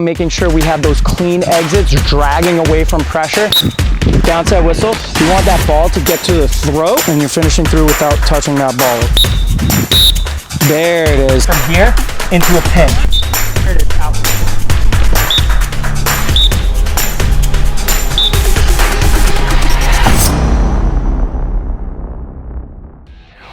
Making sure we have those clean exits, dragging away from pressure. Downside whistle. You want that ball to get to the throat, and you're finishing through without touching that ball. There it is. From here into a pinch. There it is, out.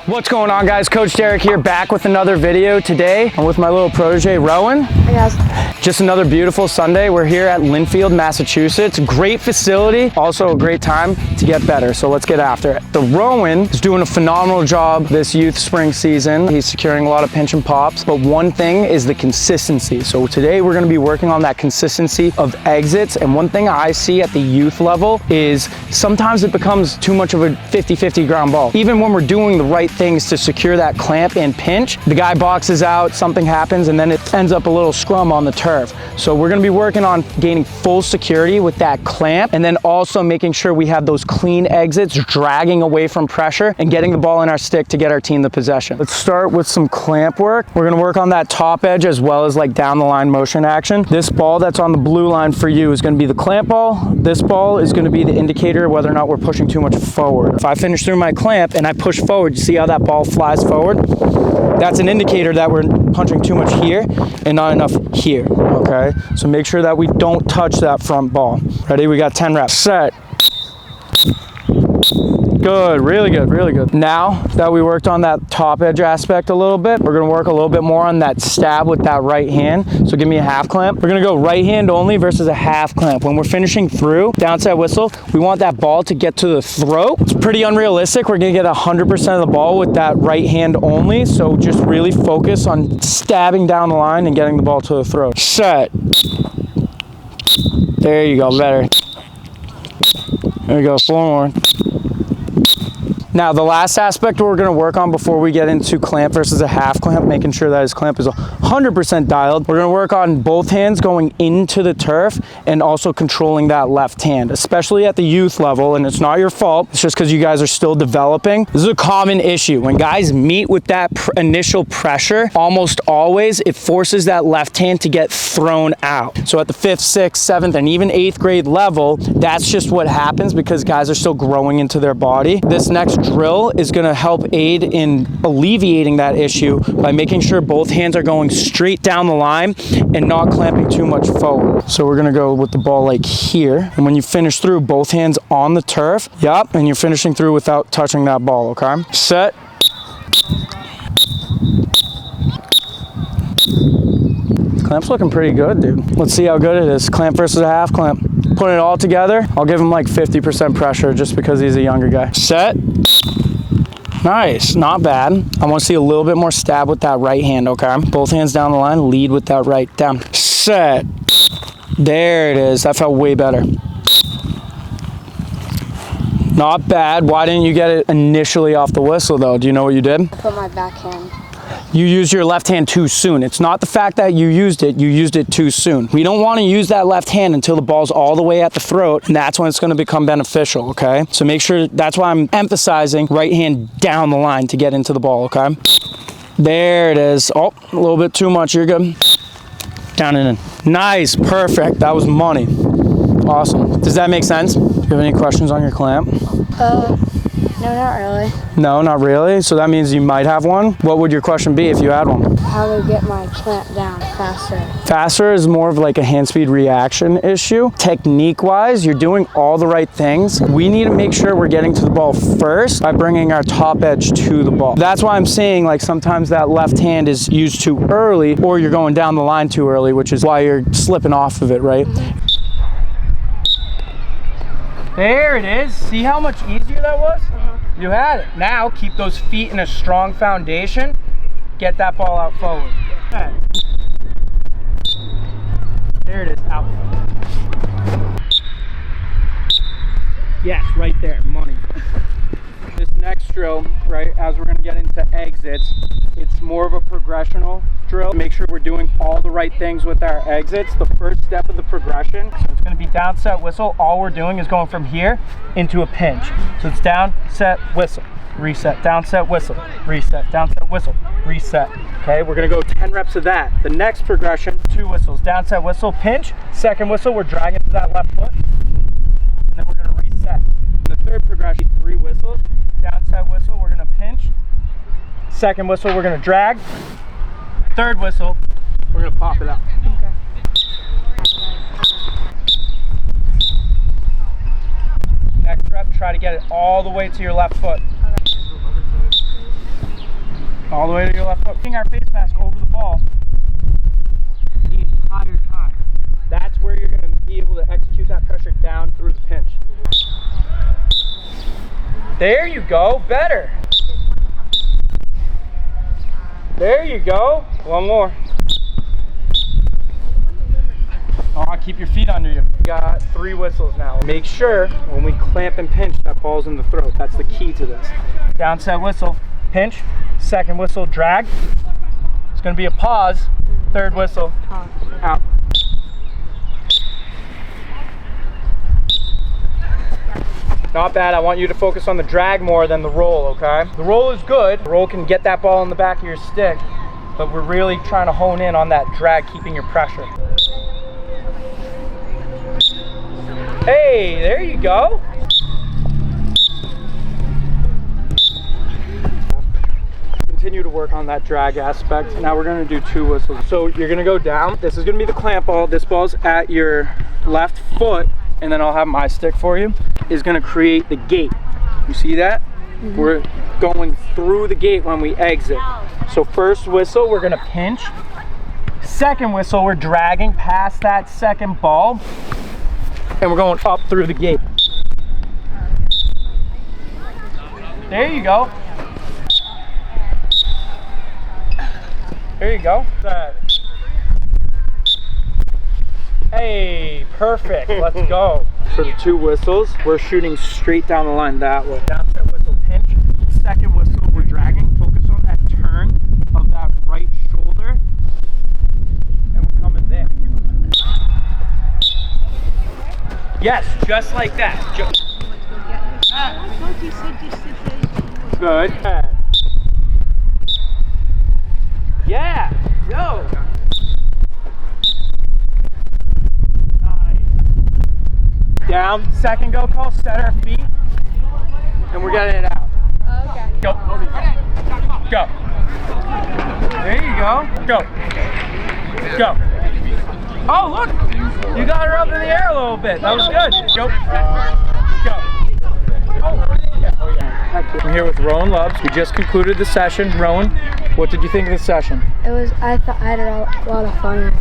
What's going on, guys? Coach Derek here, back with another video. Today I'm with my little protege Rowan. Hey guys. Just another beautiful Sunday. We're here at Linfield, Massachusetts. Great facility, also a great time to get better, so let's get after it. The Rowan is doing a phenomenal job this youth spring season. He's securing a lot of pinch and pops, but one thing is the consistency. So today we're gonna be working on that consistency of exits, and one thing I see at the youth level is sometimes it becomes too much of a 50-50 ground ball. Even when we're doing the right things to secure that clamp and pinch, the guy boxes out, something happens, and then it ends up a little scrum on the turf. So we're gonna be working on gaining full security with that clamp, and then also making sure we have those clean exits, dragging away from pressure and getting the ball in our stick to get our team the possession. Let's start with some clamp work. We're gonna work on that top edge as well as like down the line motion action. This ball that's on the blue line for you is gonna be the clamp ball. This ball is gonna be the indicator whether or not we're pushing too much forward. If I finish through my clamp and I push forward, you see how that ball flies forward? That's an indicator that we're punching too much here and not enough here, okay? So make sure that we don't touch that front ball. Ready? We got 10 reps. Set. Good, really good, really good. Now that we worked on that top edge aspect a little bit, we're gonna work a little bit more on that stab with that right hand. So give me a half clamp. We're gonna go right hand only versus a half clamp. When we're finishing through, downside whistle, we want that ball to get to the throat. It's pretty unrealistic. We're gonna get 100% of the ball with that right hand only. So just really focus on stabbing down the line and getting the ball to the throat. Set. There you go, better. There we go, 4 more. Now, the last aspect we're gonna work on before we get into clamp versus a half clamp, making sure that his clamp is 100% dialed. We're gonna work on both hands going into the turf and also controlling that left hand, especially at the youth level, and it's not your fault. It's just because you guys are still developing. This is a common issue. When guys meet with that initial pressure, almost always it forces that left hand to get thrown out. So at the 5th, 6th, 7th, and even 8th grade level, that's just what happens because guys are still growing into their body. This next drill is going to help aid in alleviating that issue by making sure both hands are going straight down the line and not clamping too much forward. So we're going to go with the ball like here, and when you finish through, both hands on the turf, yep, and you're finishing through without touching that ball, okay? Set. Clamp's looking pretty good, dude. Let's see how good it is. Clamp versus a half clamp. Putting it all together, I'll give him like 50% pressure just because he's a younger guy. Set. Nice, not bad. I want to see a little bit more stab with that right hand, okay? Both hands down the line, lead with that right down. Set. There it is. That felt way better. Not bad. Why didn't you get it initially off the whistle though? Do you know what you did? I put my backhand. You used your left hand too soon. It's not the fact that you used it too soon. We don't want to use that left hand until the ball's all the way at the throat, and that's when it's going to become beneficial, okay? So make sure, that's why I'm emphasizing right hand down the line to get into the ball, okay? There it is. Oh, a little bit too much. You're good. Down and in. Nice, perfect. That was money. Awesome. Does that make sense? Do you have any questions on your clamp? No, not really. No, not really. So that means you might have one. What would your question be if you had one? How to get my clamp down faster. Faster is more of like a hand speed reaction issue. Technique wise, you're doing all the right things. We need to make sure we're getting to the ball first by bringing our top edge to the ball. That's why I'm saying like sometimes that left hand is used too early, or you're going down the line too early, which is why you're slipping off of it, right? Mm-hmm. There it is. See how much easier that was? You had it. Now keep those feet in a strong foundation. Get that ball out forward. Okay. There it is, out. Yes, right there, money. This next drill, right, as we're gonna get into exits, it's more of a progressional drill. Make sure we're doing all the right things with our exits. The first step of the progression, so it's gonna be down, set, whistle. All we're doing is going from here into a pinch. So it's down, set, whistle. reset, down set, whistle, reset, down set, whistle, reset. Okay, we're gonna go 10 reps of that. The next progression, 2 whistles, down set, whistle, pinch, second whistle, we're dragging to that left foot, and then we're gonna reset. The third progression, 3 whistles, down set, whistle, we're gonna pinch, second whistle, we're gonna drag, third whistle, we're gonna pop it out. Okay. Next rep, try to get it all the way to your left foot. All the way to your left foot. Putting our face mask over the ball the entire time. That's where you're going to be able to execute that pressure down through the pinch. There you go, better. There you go. One more. Keep your feet under you. You got 3 whistles now. Make sure when we clamp and pinch, that ball's in the throat. That's the key to this. Down set whistle, pinch, second whistle, drag. It's gonna be a pause, third whistle, out. Not bad. I want you to focus on the drag more than the roll, okay? The roll is good. The roll can get that ball in the back of your stick, but we're really trying to hone in on that drag, keeping your pressure. Hey, there you go. Continue to work on that drag aspect. Now we're gonna do 2 whistles. So you're gonna go down. This is gonna be the clamp ball. This ball's at your left foot, and then I'll have my stick for you. Is gonna create the gate. You see that? Mm-hmm. We're going through the gate when we exit. So first whistle, we're gonna pinch. Second whistle, we're dragging past that second ball, and we're going up through the gate. There you go. There you go. Hey, perfect. Let's go. For the 2 whistles, we're shooting straight down the line that way. Down set whistle, pinch. Second whistle, we're dragging. Focus on that turn of that right shoulder. And we're coming there. Yes, just like that. Good. Yeah, yo. Nice. Down, second go call, set our feet, and we're getting it out. Okay. Go. Go. There you go. Go. Go. Oh, look! You got her up in the air a little bit. That was good. Go. Go. Oh, yeah. I'm here with Rowan Loves. We just concluded the session. Rowan, what did you think of the session? I thought I had a lot of fun and I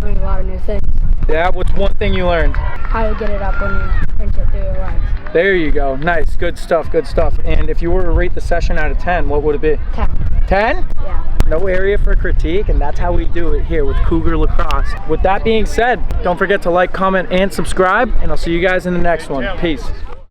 learned a lot of new things. Yeah, what's one thing you learned? How to get it up when you pinch it through your legs. There you go. Nice. Good stuff. Good stuff. And if you were to rate the session out of 10, what would it be? 10. 10? Yeah. No area for critique, and that's how we do it here with Cougar Lacrosse. With that being said, don't forget to like, comment, and subscribe, and I'll see you guys in the next one. Peace.